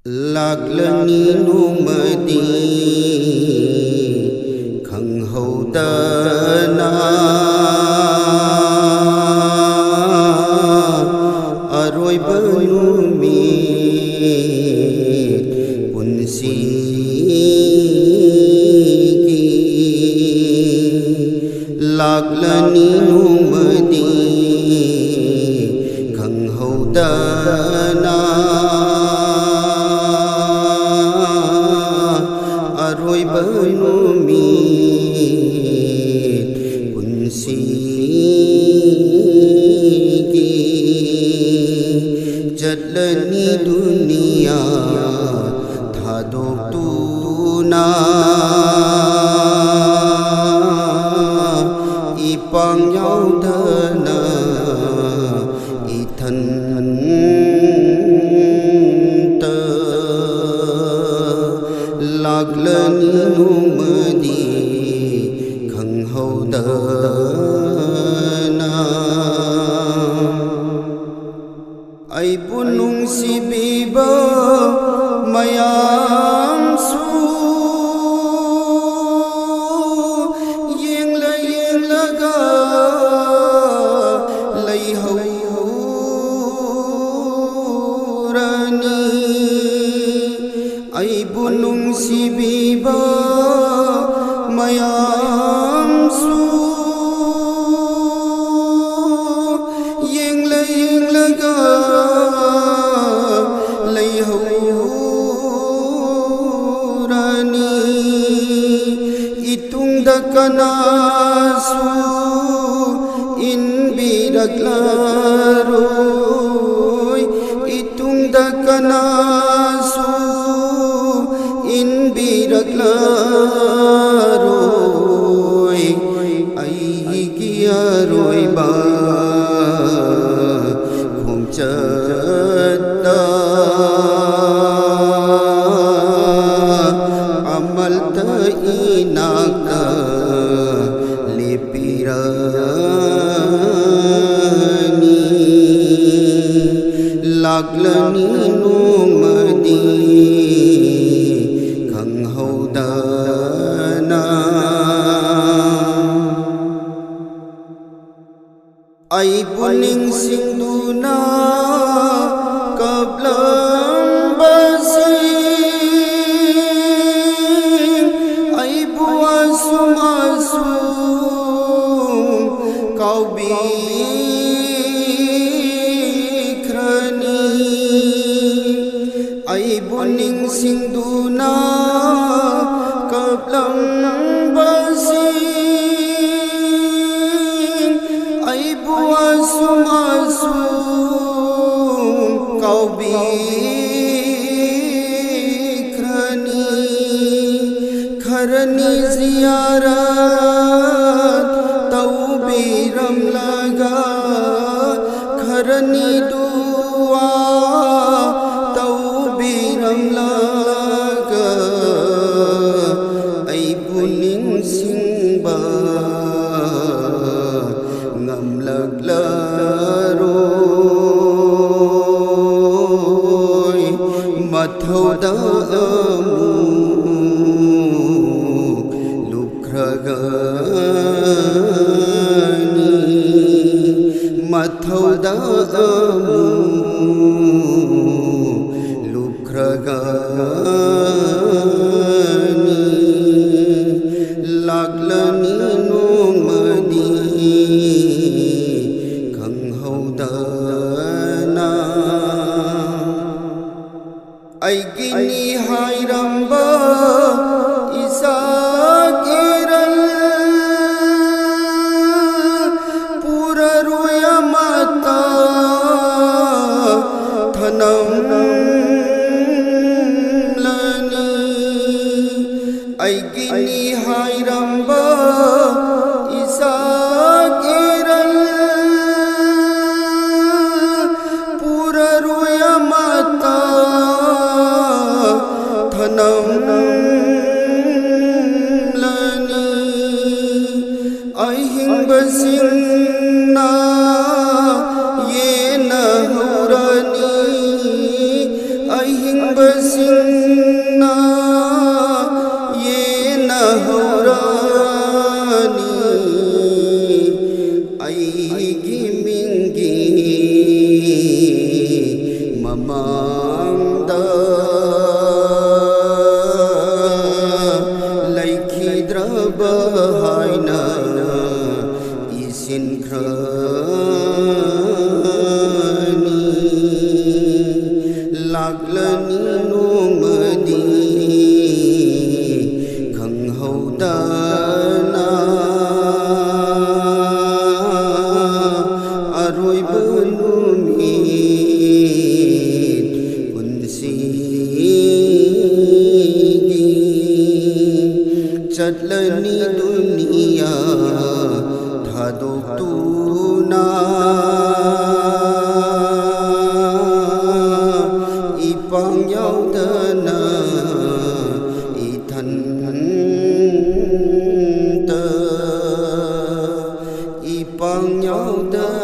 ꯂꯥꯛꯂꯅꯤ ꯅꯣꯡꯃꯗꯤ ꯈꯪꯍꯧꯗꯅ ꯑꯔꯣꯏꯕ ꯅꯨꯃꯤꯠ ꯄꯨꯟꯁꯤꯒꯤ ꯂꯥꯛꯂꯅꯤ ꯅꯣꯡꯃꯗꯤ ꯈꯪꯍꯧꯗꯅ ꯑꯔꯣꯏꯕ ꯅꯨꯃꯤꯠ ꯄꯨꯟꯁꯤꯒꯤ ꯆꯠꯂꯅꯤ ꯗꯨꯅꯤꯌꯥ ꯊꯥꯗꯣꯛꯇꯨꯅ ꯏꯄꯥꯡ ꯌꯥꯎꯗꯅ ꯏꯊꯟꯇ ꯂꯥꯛꯂꯅꯤ ꯅꯣꯡꯃꯗꯤ ꯈꯪꯍꯧꯗꯅ ꯑꯩꯕꯨ ꯅꯨꯡꯁꯤꯕꯤꯕ ꯃꯌꯥꯝꯁꯨ ꯌꯦꯡꯂꯒ ꯂꯩꯍꯧꯔꯅꯤ ꯑꯩꯕꯨ ꯅꯨꯡꯁꯤꯕꯤꯕ ꯃꯌꯥꯝꯁꯨ ꯌꯦꯡꯂꯒ ꯂꯩꯍꯧꯔꯅꯤ 이뚱다 까나수 인비락라로이 이뚱다 까나수 인비락라로이 아이기야로이바 공짜다 amalta inakta lepirani laglani nongmadi khanghaudana aibu ningsingduna kablambasi kaubikrani aibu ningsingduna kablambasing aibu asum kaubikrani kharani ziyarat taubiram laga kharani dua taubiram laga aibu ningsingba ngamlaglaroi mathauda mathauda lukragani laglani nongmadi khanghaudana aigini hairamba isakiral puraroyamata thanamlani aigini hairamba isakiral puraroyamata thanam ꯑꯔꯤꯕꯁꯤꯡꯅ ꯌꯦꯟꯅꯍꯧꯔꯅꯤ ꯑꯩꯒꯤ ꯃꯤꯡꯒꯤ ꯃꯃꯥꯡꯗ ꯂꯩꯈꯤꯗ꯭ꯔꯕ ꯍꯥꯏꯅ ꯏꯁꯤꯟꯈ꯭ꯔꯅꯤ ꯂꯥꯛꯂꯅꯤ ꯅꯣꯡꯃꯗꯤ ꯈꯪꯍꯧꯗꯅ ꯑꯔꯣꯏꯕ ꯅꯨꯃꯤꯠ ꯄꯨꯟꯁꯤꯒꯤ ꯆꯠꯂꯅꯤ ꯗꯨꯅꯤꯌꯥ ꯊꯥꯗꯣꯛꯇꯨꯅ ꯏꯄꯥꯡ ꯌꯥꯎꯗꯅ ꯏꯊꯟꯇ ꯏꯄꯥꯡ ꯌꯥꯎꯗꯅ